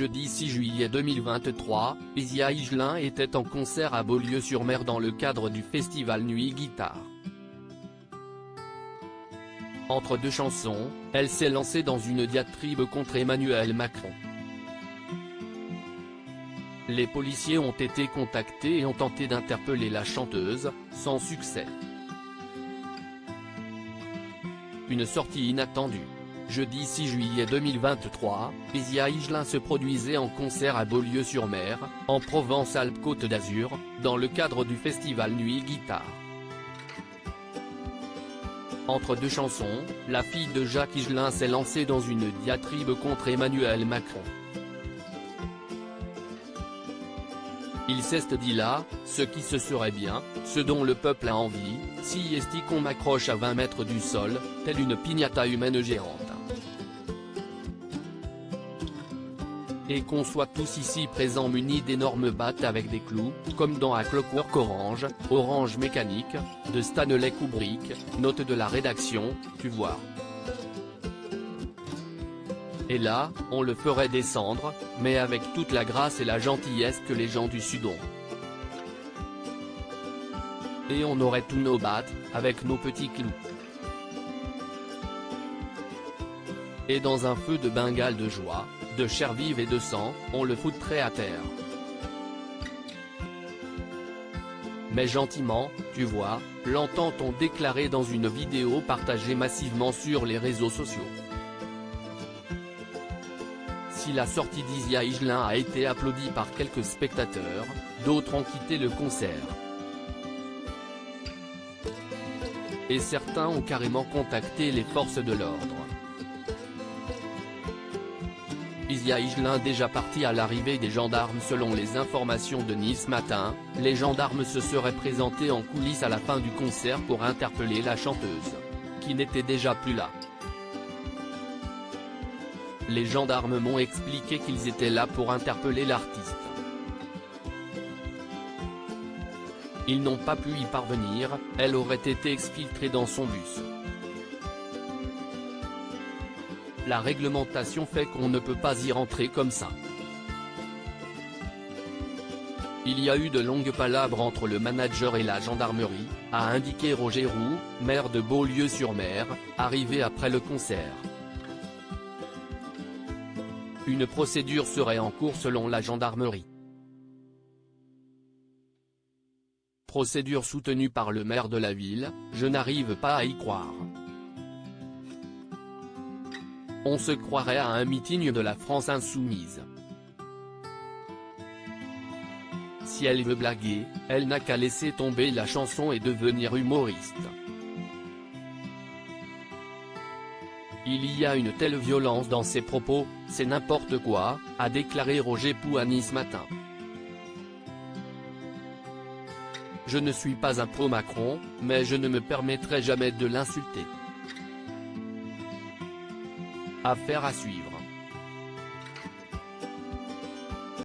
Jeudi 6 juillet 2023, Isia Higelin était en concert à Beaulieu-sur-Mer dans le cadre du festival Nuit Guitare. Entre deux chansons, elle s'est lancée dans une diatribe contre Emmanuel Macron. Les policiers ont été contactés et ont tenté d'interpeller la chanteuse, sans succès. Une sortie inattendue. Jeudi 6 juillet 2023, Isia Higelin se produisait en concert à Beaulieu-sur-Mer, en Provence-Alpes-Côte d'Azur, dans le cadre du festival Nuit Guitare. Entre deux chansons, la fille de Jacques Higelin s'est lancée dans une diatribe contre Emmanuel Macron. Il s'est dit là, ce qui se serait bien, ce dont le peuple a envie, si est qu'on m'accroche à 20 mètres du sol, telle une piñata humaine géante. Et qu'on soit tous ici présents munis d'énormes battes avec des clous, comme dans A Clockwork Orange, Orange Mécanique, de Stanley Kubrick, note de la rédaction, tu vois. Et là, on le ferait descendre, mais avec toute la grâce et la gentillesse que les gens du Sud ont. Et on aurait tous nos battes, avec nos petits clous. Et dans un feu de Bengale de joie, de chair vive et de sang, on le foutrait à terre. Mais gentiment, tu vois, l'entend-on déclarer dans une vidéo partagée massivement sur les réseaux sociaux. Si la sortie d'Isia Higelin a été applaudie par quelques spectateurs, d'autres ont quitté le concert. Et certains ont carrément contacté les forces de l'ordre. Isia Higelin déjà partie à l'arrivée des gendarmes. Selon les informations de Nice Matin, les gendarmes se seraient présentés en coulisses à la fin du concert pour interpeller la chanteuse, qui n'était déjà plus là. Les gendarmes m'ont expliqué qu'ils étaient là pour interpeller l'artiste. Ils n'ont pas pu y parvenir, elle aurait été exfiltrée dans son bus. La réglementation fait qu'on ne peut pas y rentrer comme ça. Il y a eu de longues palabres entre le manager et la gendarmerie, a indiqué Roger Roux, maire de Beaulieu-sur-Mer, arrivé après le concert. Une procédure serait en cours selon la gendarmerie. Procédure soutenue par le maire de la ville, je n'arrive pas à y croire. On se croirait à un meeting de la France insoumise. Si elle veut blaguer, elle n'a qu'à laisser tomber la chanson et devenir humoriste. Il y a une telle violence dans ses propos, c'est n'importe quoi, a déclaré Roger Roux à Nice Matin. Je ne suis pas un pro-Macron, mais je ne me permettrai jamais de l'insulter. Affaire à suivre.